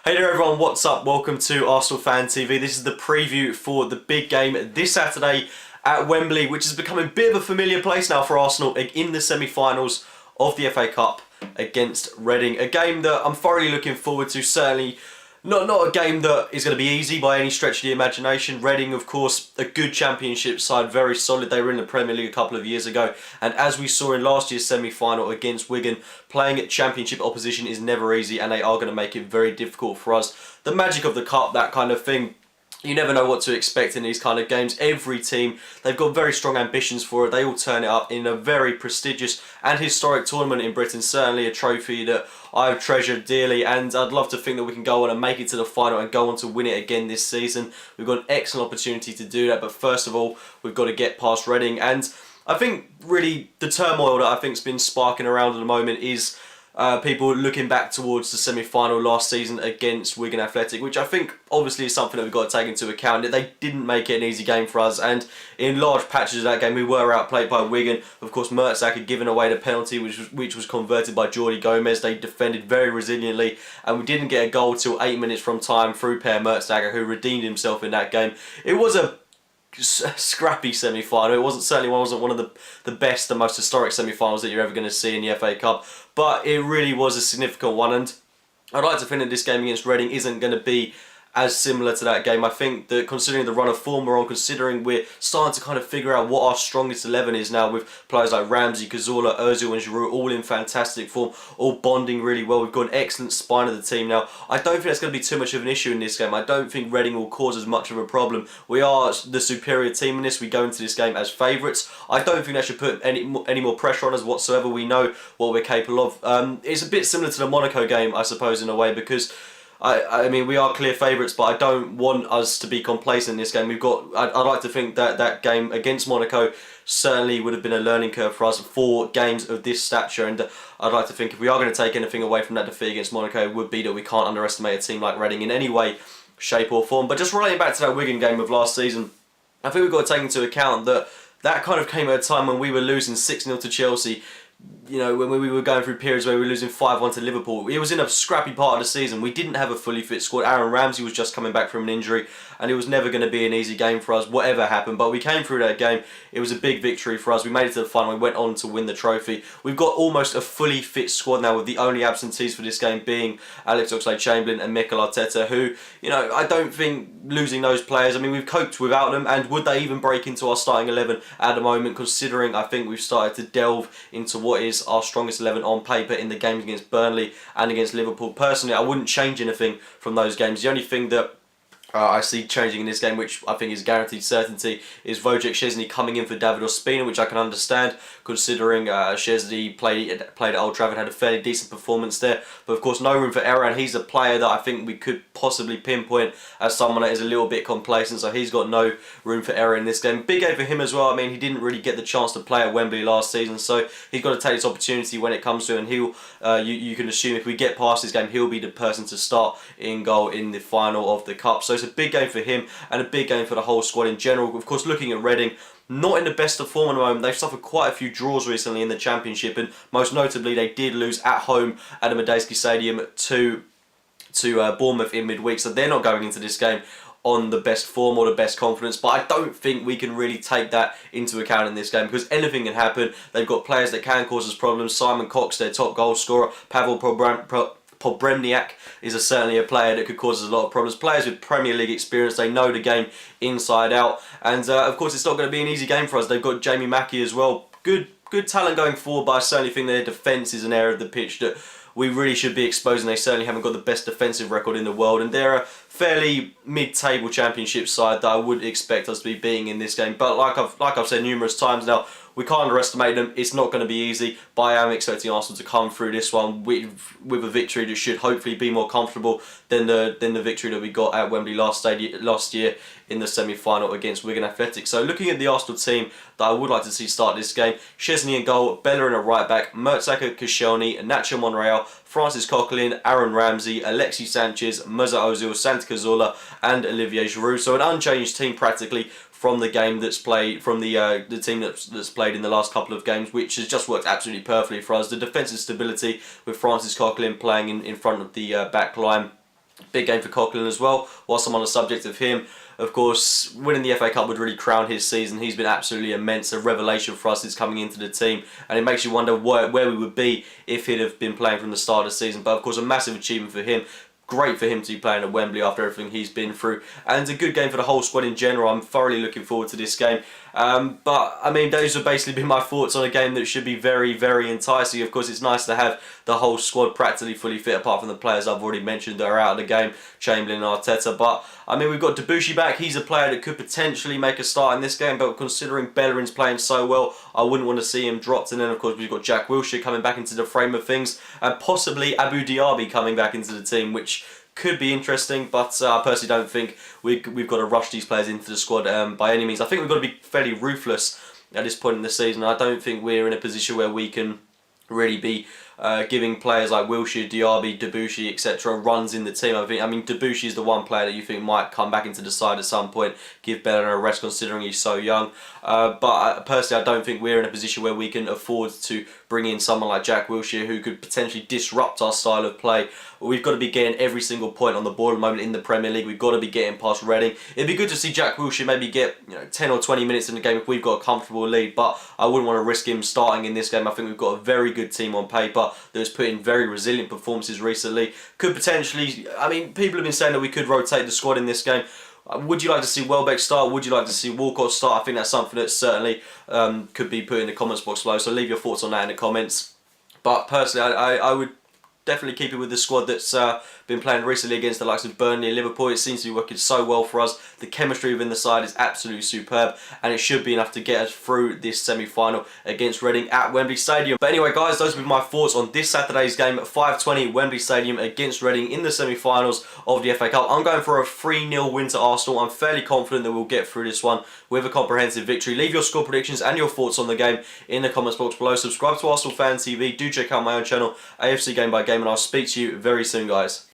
Hey there everyone, what's up? Welcome to Arsenal Fan TV. This is the preview for the big game this Saturday at Wembley, which is becoming a bit of a familiar place now for Arsenal in the semi-finals of the FA Cup against Reading. A game that I'm thoroughly looking forward to, certainly not a game that is going to be easy by any stretch of the imagination. Reading, of course, a good championship side, very solid. They were in the Premier League a couple of years ago. And as we saw in last year's semi-final against Wigan, playing at championship opposition is never easy, and they are going to make it very difficult for us. The magic of the cup, that kind of thing. You never know what to expect in these kind of games. Every team, they've got very strong ambitions for it. They all turn it up in a very prestigious and historic tournament in Britain. Certainly a trophy that I've treasured dearly, and I'd love to think that we can go on and make it to the final and go on to win it again this season. We've got an excellent opportunity to do that, but first of all, we've got to get past Reading. And I think really the turmoil that I think's been sparking around at the moment is people looking back towards the semi-final last season against Wigan Athletic, which I think obviously is something that we've got to take into account. They didn't make it an easy game for us, and in large patches of that game we were outplayed by Wigan. Of course, Mertesacker had given away the penalty, which was converted by Jordi Gomez. They defended very resiliently, and we didn't get a goal till 8 minutes from time through Per Mertesacker, who redeemed himself in that game. It was a scrappy semi-final. It wasn't one of the best, the most historic semi-finals that you're ever going to see in the FA Cup, but it really was a significant one, and I'd like to think that this game against Reading isn't going to be as similar to that game. I think that considering the run of form we're on, considering we're starting to kind of figure out what our strongest 11 is now, with players like Ramsey, Cazorla, Ozil and Giroud all in fantastic form, all bonding really well. We've got an excellent spine of the team now. I don't think that's going to be too much of an issue in this game. I don't think Reading will cause as much of a problem. We are the superior team in this. We go into this game as favourites. I don't think that should put any more pressure on us whatsoever. We know what we're capable of. It's a bit similar to the Monaco game, I suppose, in a way, because I mean, we are clear favourites, but I don't want us to be complacent in this game. I'd like to think that that game against Monaco certainly would have been a learning curve for us for games of this stature, and I'd like to think if we are going to take anything away from that defeat against Monaco, it would be that we can't underestimate a team like Reading in any way, shape or form. But just relating back to that Wigan game of last season, I think we've got to take into account that that kind of came at a time when we were losing 6-0 to Chelsea. You know, when we were going through periods where we were losing 5-1 to Liverpool. It was in a scrappy part of the season. We didn't have a fully fit squad. Aaron Ramsey was just coming back from an injury, and it was never going to be an easy game for us, whatever happened. But we came through that game. It was a big victory for us. We made it to the final. We went on to win the trophy. We've got almost a fully fit squad now, with the only absentees for this game being Alex Oxlade-Chamberlain and Mikel Arteta, who, you know, I don't think losing those players, I mean, we've coped without them, and would they even break into our starting 11 at the moment, considering I think we've started to delve into what is our strongest 11 on paper in the games against Burnley and against Liverpool. Personally, I wouldn't change anything from those games. The only thing that I see changing in this game, which I think is guaranteed certainty, is Wojciech Szczesny coming in for David Ospina, which I can understand, considering Szczesny played at Old Trafford, had a fairly decent performance there. But of course, no room for error, and he's a player that I think we could possibly pinpoint as someone that is a little bit complacent, so he's got no room for error in this game. Big game for him as well. I mean, he didn't really get the chance to play at Wembley last season, so he's got to take this opportunity when it comes to him, and you can assume if we get past this game, he'll be the person to start in goal in the final of the Cup. So it's a big game for him and a big game for the whole squad in general. Of course, looking at Reading, not in the best of form at the moment. They've suffered quite a few draws recently in the Championship, and most notably they did lose at home at the Madejski Stadium to Bournemouth in midweek, so they're not going into this game on the best form or the best confidence. But I don't think we can really take that into account in this game, because anything can happen. They've got players that can cause us problems. Simon Cox, their top goal scorer, Pavel Pobremniak is certainly a player that could cause us a lot of problems. Players with Premier League experience, they know the game inside out, and of course it's not going to be an easy game for us. They've got Jamie Mackie as well. Good talent going forward, but I certainly think their defence is an area of the pitch that we really should be exposing. They certainly haven't got the best defensive record in the world, and they're a fairly mid-table Championship side that I would expect us to be beating in this game. But like I've said numerous times now, we can't underestimate them. It's not going to be easy, but I am expecting Arsenal to come through this one with a victory that should hopefully be more comfortable than the victory that we got at Wembley last year in the semi-final against Wigan Athletic. So looking at the Arsenal team that I would like to see start this game: Szczesny in goal, Bellerin at right back, Mertesacker, Koscielny, Nacho Monreal, Francis Coquelin, Aaron Ramsey, Alexis Sanchez, Mesut Ozil, Santi Cazorla and Olivier Giroud. So an unchanged team practically from the game that's played, from the team that's played in the last couple of games, which has just worked absolutely perfectly for us. The defensive stability with Francis Coquelin playing in front of the back line Big game for Coquelin as well. Whilst I'm on the subject of him, of course, winning the FA Cup would really crown his season. He's been absolutely immense, a revelation for us since coming into the team, and it makes you wonder where we would be if he'd have been playing from the start of the season. But of course, a massive achievement for him. Great for him to be playing at Wembley after everything he's been through, and a good game for the whole squad in general. I'm thoroughly looking forward to this game. But I mean, those have basically been my thoughts on a game that should be very, very enticing. Of course, it's nice to have the whole squad practically fully fit, apart from the players I've already mentioned that are out of the game, Chamberlain and Arteta. But I mean, we've got Debuchy back. He's a player that could potentially make a start in this game, but considering Bellerin's playing so well, I wouldn't want to see him dropped. And then, of course, we've got Jack Wilshere coming back into the frame of things, and possibly Abou Diaby coming back into the team, which could be interesting, but I personally don't think we've got to rush these players into the squad by any means. I think we've got to be fairly ruthless at this point in the season. I don't think we're in a position where we can really be giving players like Wilshere, Diaby, Debuchy, etc. runs in the team. I mean, Debuchy is the one player that you think might come back into the side at some point, give Bellerin a rest considering he's so young. But personally, I don't think we're in a position where we can afford to bring in someone like Jack Wilshere who could potentially disrupt our style of play. We've got to be getting every single point on the board at the moment in the Premier League. We've got to be getting past Reading. It'd be good to see Jack Wilshere maybe get 10 or 20 minutes in the game if we've got a comfortable lead, but I wouldn't want to risk him starting in this game. I think we've got a very good team on paper that has put in very resilient performances recently. Could potentially, I mean, people have been saying that we could rotate the squad in this game. Would you like to see Welbeck start? Would you like to see Walcott start? I think that's something that certainly could be put in the comments box below, so leave your thoughts on that in the comments. But personally, I would definitely keep it with the squad that's been playing recently against the likes of Burnley and Liverpool. It seems to be working so well for us. The chemistry within the side is absolutely superb, and it should be enough to get us through this semi-final against Reading at Wembley Stadium. But anyway, guys, those will be my thoughts on this Saturday's game at 5:20 Wembley Stadium against Reading in the semi-finals of the FA Cup. I'm going for a 3-0 win to Arsenal. I'm fairly confident that we'll get through this one with a comprehensive victory. Leave your score predictions and your thoughts on the game in the comments box below. Subscribe to Arsenal Fan TV. Do check out my own channel, AFC Game by Game, and I'll speak to you very soon, guys.